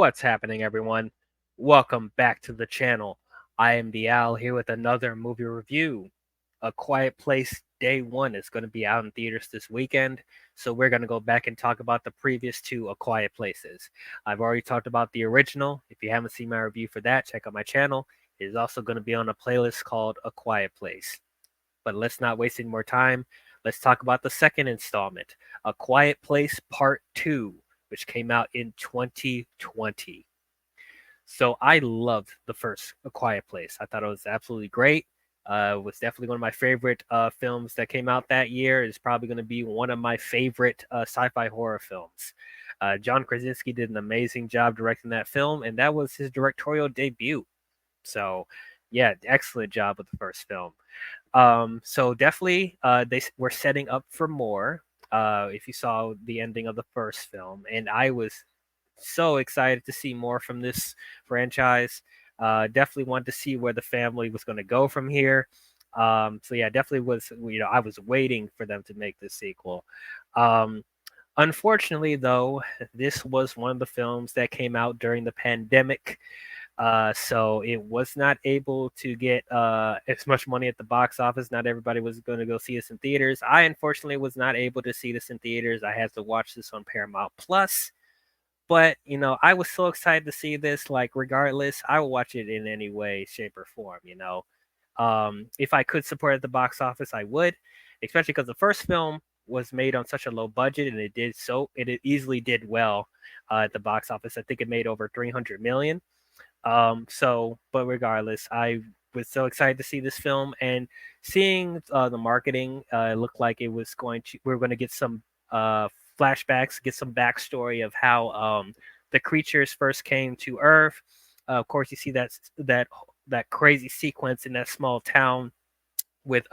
What's happening, everyone? Welcome back to the channel. I am the Al here with another movie review. A Quiet Place Day 1 is going to be out in theaters this weekend, so we're going to go back and talk about the previous two A Quiet Places. I've already talked about the original. If you haven't seen my review for that, check out my channel. It is also going to be on a playlist called A Quiet Place. But let's not waste any more time. Let's talk about the second installment, A Quiet Place Part 2, which came out in 2020. So I loved the first A Quiet Place. I thought it was absolutely great. It was definitely one of my favorite films that came out that year. It's probably going to be one of my favorite sci-fi horror films. John Krasinski did an amazing job directing that film, and that was his directorial debut. So, yeah, excellent job with the first film. So definitely, they were setting up for more. If you saw the ending of the first film, and I was so excited to see more from this franchise. Definitely wanted to see where the family was going to go from here. So yeah, definitely was. I was waiting for them to make this sequel. Um, Unfortunately, though, this was one of the films that came out during the pandemic. So it was not able to get as much money at the box office. Not everybody was going to go see this in theaters. I unfortunately was not able to see this in theaters. I had to watch this on Paramount Plus. But I was so excited to see this. Like, regardless, I will watch it in any way, shape, or form. If I could support at the box office, I would, especially because the first film was made on such a low budget, and it easily did well at the box office. I think it made over 300 million. But regardless, I was so excited to see this film, and seeing the marketing, it looked like we were going to get some flashbacks, get some backstory of how the creatures first came to Earth. Of course, you see that crazy sequence in that small town with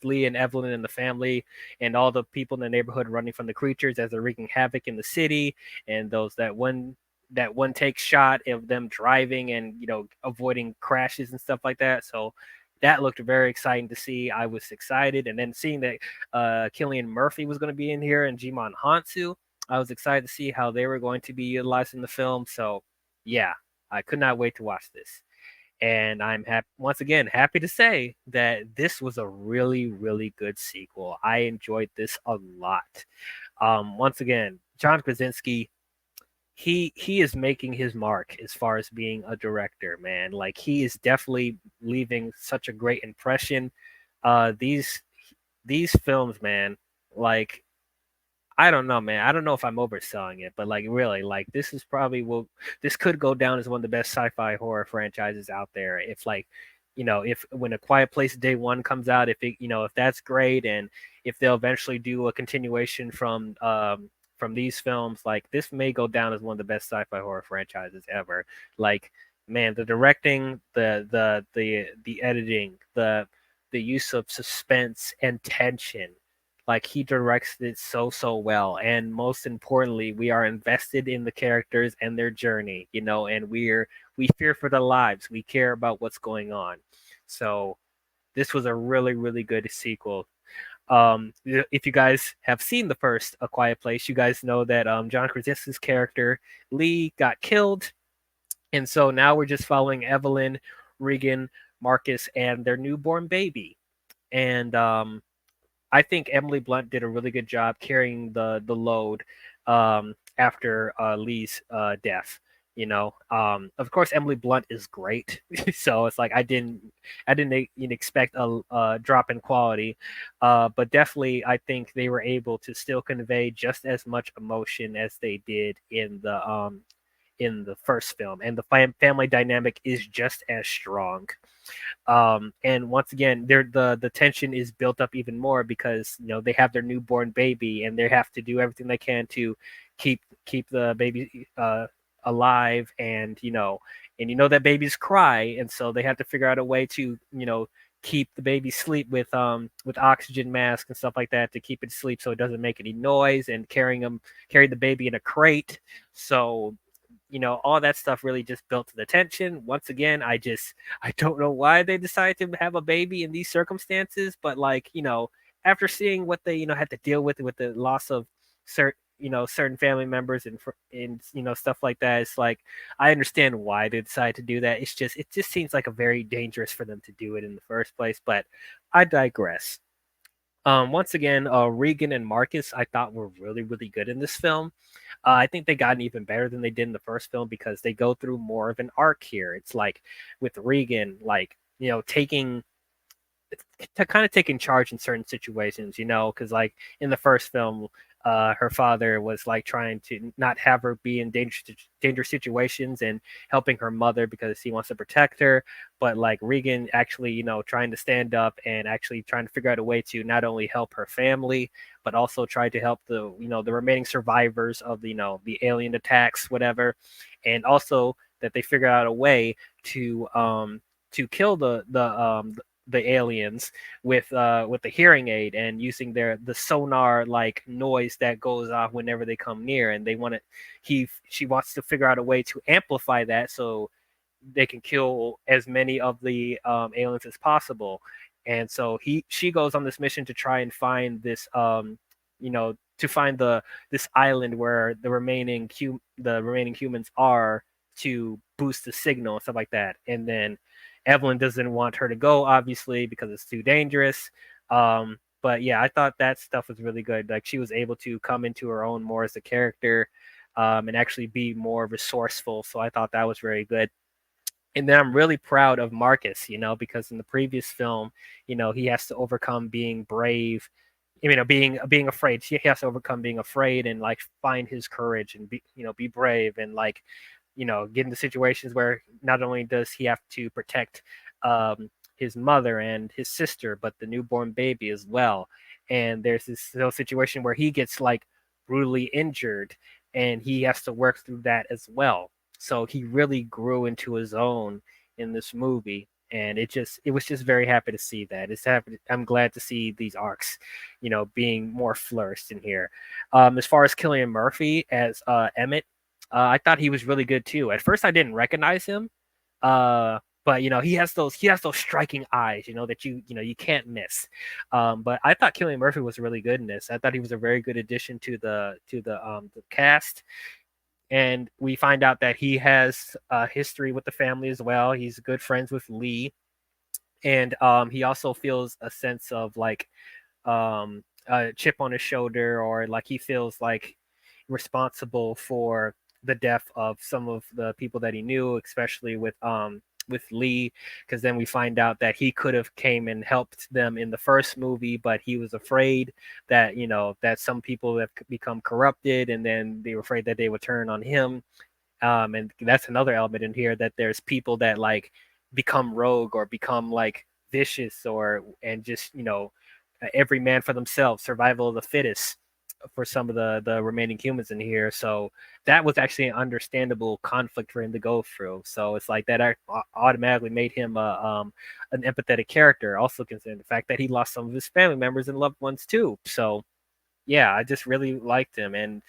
Lee and Evelyn and the family and all the people in the neighborhood running from the creatures as they're wreaking havoc in the city, and that one take shot of them driving and avoiding crashes and stuff like that. So that looked very exciting to see. I was excited, and then seeing that Killian Murphy was going to be in here and Jimon Hansu, I was excited to see how they were going to be utilized in the film. So yeah, I could not wait to watch this. And I'm once again happy to say that this was a really, really good sequel. I enjoyed this a lot. Once again, John Krasinski, he is making his mark as far as being a director, man. Like, he is definitely leaving such a great impression. These films, man, like, I don't know, man. I don't know if I'm overselling it, but like, really, like, this could go down as one of the best sci-fi horror franchises out there. If, like, if when A Quiet Place Day 1 comes out, if that's great, and if they'll eventually do a continuation from these films, like, this may go down as one of the best sci-fi horror franchises ever. Like, man, the directing, the editing, the use of suspense and tension, like, he directs it so well, and most importantly, we are invested in the characters and their journey, and we fear for their lives. We care about what's going on. So this was a really, really good sequel. If you guys have seen the first A Quiet Place, you guys know that John Krasinski's character Lee got killed, and so now we're just following Evelyn, Regan, Marcus, and their newborn baby. And I think Emily Blunt did a really good job carrying the load after Lee's death. Of course, Emily Blunt is great, so it's like I didn't expect a drop in quality, but definitely I think they were able to still convey just as much emotion as they did in the first film, and the family dynamic is just as strong. And once again, the tension is built up even more because they have their newborn baby, and they have to do everything they can to keep the baby alive, and that babies cry, and so they have to figure out a way to keep the baby sleep with oxygen mask and stuff like that to keep it asleep so it doesn't make any noise, and carry the baby in a crate. So all that stuff really just built to the tension. Once again, I don't know why they decided to have a baby in these circumstances, but, like, after seeing what they had to deal with the loss of certain family members and stuff like that. It's like I understand why they decide to do that. It just seems like a very dangerous for them to do it in the first place. But I digress. Once again, Regan and Marcus I thought were really really good in this film. I think they got even better than they did in the first film because they go through more of an arc here. It's like with Regan, like taking to kind of taking charge in certain situations, because like in the first film, her father was like trying to not have her be in dangerous situations and helping her mother because he wants to protect her. But like Regan actually, trying to stand up and actually trying to figure out a way to not only help her family, but also try to help the remaining survivors of the alien attacks, whatever, and also that they figure out a way to kill the aliens with the hearing aid and using the sonar like noise that goes off whenever they come near, and she wants to figure out a way to amplify that so they can kill as many of the aliens as possible. And so she goes on this mission to try and find this to find this island where the remaining humans are, to boost the signal and stuff like that. And then Evelyn doesn't want her to go, obviously, because it's too dangerous. But yeah, I thought that stuff was really good. Like she was able to come into her own more as a character, and actually be more resourceful. So I thought that was very good. And then I'm really proud of Marcus, because in the previous film, he has to overcome being brave, being afraid. He has to overcome being afraid and like find his courage and be brave and like get into situations where not only does he have to protect his mother and his sister, but the newborn baby as well. And there's this little situation where he gets like brutally injured, and he has to work through that as well. So he really grew into his own in this movie, and it was just very happy to see that. I'm glad to see these arcs, being more flourished in here. As far as Cillian Murphy as Emmett, I thought he was really good too. At first, I didn't recognize him, but he has those striking eyes, that you can't miss. But I thought Cillian Murphy was really good in this. I thought he was a very good addition to the cast. And we find out that he has a history with the family as well. He's good friends with Lee, and he also feels a sense of like a chip on his shoulder, or like he feels like responsible for the death of some of the people that he knew, especially with Lee, because then we find out that he could have came and helped them in the first movie, but he was afraid that that some people have become corrupted, and then they were afraid that they would turn on him. And that's another element in here, that there's people that like become rogue or become like vicious, and just every man for themselves, survival of the fittest for some of the remaining humans in here. So that was actually an understandable conflict for him to go through. So it's like that automatically made him an empathetic character. Also considering the fact that he lost some of his family members and loved ones too. So yeah, I just really liked him. And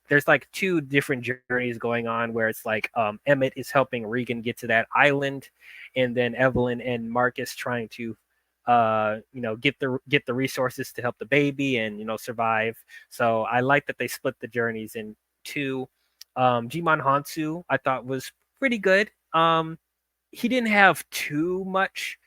there's like two different journeys going on where it's like Emmett is helping Regan get to that island, and then Evelyn and Marcus trying to get the resources to help the baby and survive. So I like that they split the journeys in two. Jimon Hansu I thought was pretty good. He didn't have too much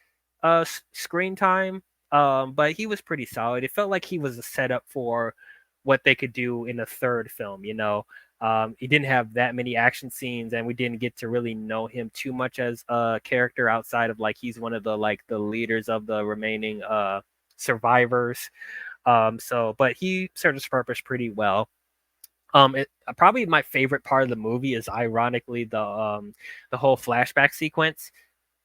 screen time, but he was pretty solid. It felt like he was a setup for what they could do in a third film. He didn't have that many action scenes, and we didn't get to really know him too much as a character outside of like he's one of the leaders of the remaining survivors. But he served his purpose pretty well. Probably my favorite part of the movie is ironically the whole flashback sequence,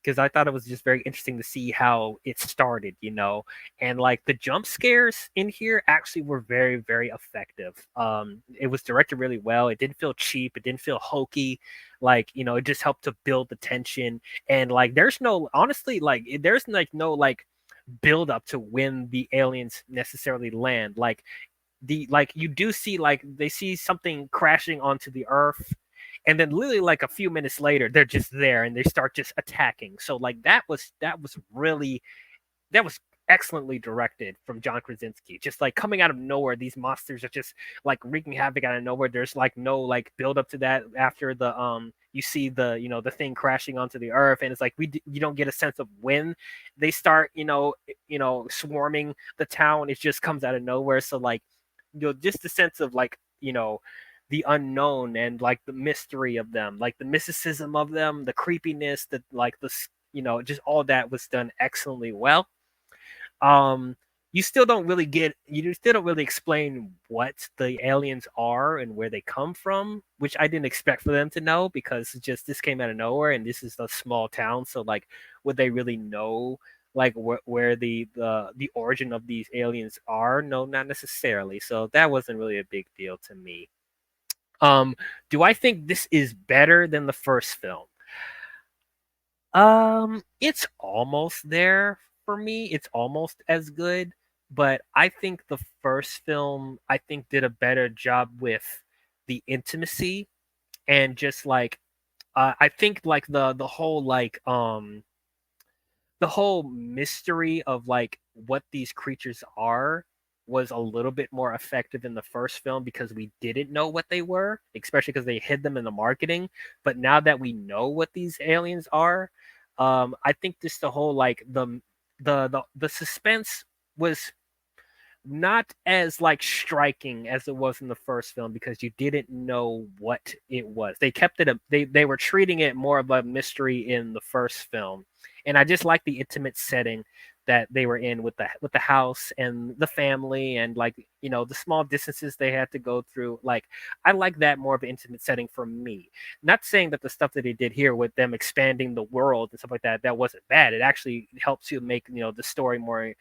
because I thought it was just very interesting to see how it started, and like the jump scares in here actually were very, very effective. It was directed really well. It didn't feel cheap. It didn't feel hokey. Like, it just helped to build the tension. And like, there's no, honestly, like, there's like no like build up to when the aliens necessarily land. Like you do see like they see something crashing onto the earth, and then literally like a few minutes later they're just there and they start just attacking. So like that was really, that was excellently directed from John Krasinski. Just like coming out of nowhere, these monsters are just like wreaking havoc out of nowhere. There's like no like build up to that after the you see the the thing crashing onto the earth, and it's like you don't get a sense of when they start swarming the town. It just comes out of nowhere. So like just the sense of like the unknown and like the mystery of them, like the mysticism of them, the creepiness, that like the just all that was done excellently well. Um, you still don't really explain what the aliens are and where they come from, which I didn't expect for them to know because just this came out of nowhere and this is a small town. So like, would they really know like where the origin of these aliens are? No, not necessarily. So that wasn't really a big deal to me. Um, do I think this is better than the first film? It's almost there for me. It's almost as good, but I think the first film I think did a better job with the intimacy and just like I think like the whole mystery of like what these creatures are was a little bit more effective in the first film because we didn't know what they were, especially because they hid them in the marketing. But now that we know what these aliens are, I think just the whole like the suspense was not as like striking as it was in the first film because you didn't know what it was. They kept it they were treating it more of a mystery in the first film. And I just like the intimate setting that they were in with the house and the family and like the small distances they had to go through. Like I like that more of an intimate setting for me. Not saying that the stuff that they did here with them expanding the world and stuff like that wasn't bad. It actually helps you make the story more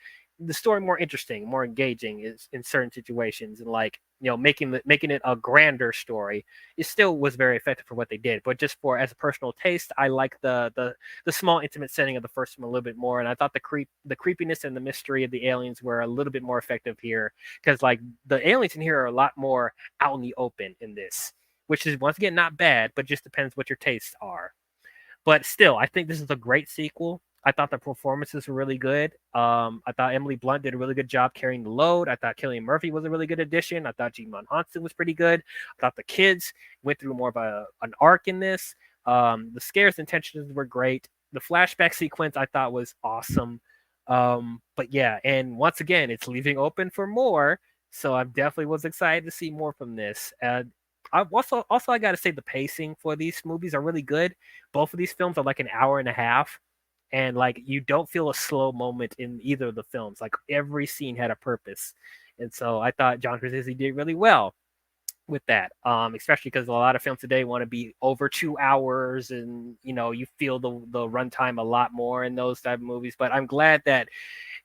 interesting, more engaging is in certain situations, and like making it a grander story. It still was very effective for what they did, but just for as a personal taste, I like the small intimate setting of the first one a little bit more, and I thought the creepiness and the mystery of the aliens were a little bit more effective here because like the aliens in here are a lot more out in the open in this, which is once again not bad, but just depends what your tastes are. But still, I think this is a great sequel. I thought the performances were really good. I thought Emily Blunt did a really good job carrying the load. I thought Cillian Murphy was a really good addition. I thought Jimon Hansen was pretty good. I thought the kids went through more of an arc in this. The scares and tensions were great. The flashback sequence I thought was awesome. But yeah, and once again, it's leaving open for more. So I definitely was excited to see more from this. I also I got to say the pacing for these movies are really good. Both of these films are like an hour and a half, and like you don't feel a slow moment in either of the films. Like every scene had a purpose, and so I thought John Krasinski did really well with that. Especially because a lot of films today want to be over 2 hours, and you feel the runtime a lot more in those type of movies. But I'm glad that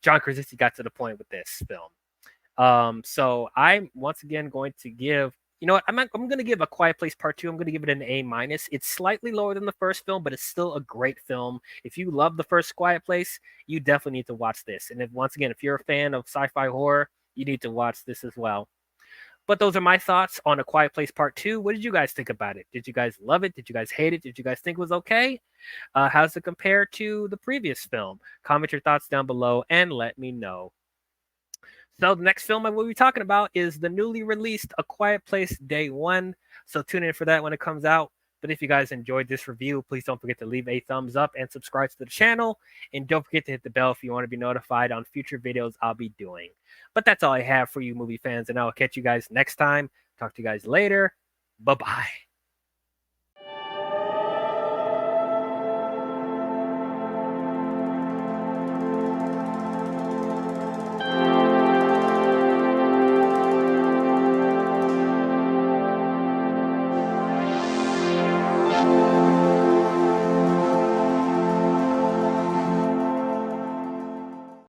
John Krasinski got to the point with this film. So I'm once again going to give. You know what? I'm going to give A Quiet Place Part 2. I'm going to give it an A minus. It's slightly lower than the first film, but it's still a great film. If you love the first Quiet Place, you definitely need to watch this. And if you're a fan of sci-fi horror, you need to watch this as well. But those are my thoughts on A Quiet Place Part 2. What did you guys think about it? Did you guys love it? Did you guys hate it? Did you guys think it was okay? How does it compare to the previous film? Comment your thoughts down below and let me know. So the next film I will be talking about is the newly released A Quiet Place Day 1. So tune in for that when it comes out. But if you guys enjoyed this review, please don't forget to leave a thumbs up and subscribe to the channel. And don't forget to hit the bell if you want to be notified on future videos I'll be doing. But that's all I have for you movie fans, and I'll catch you guys next time. Talk to you guys later. Bye-bye.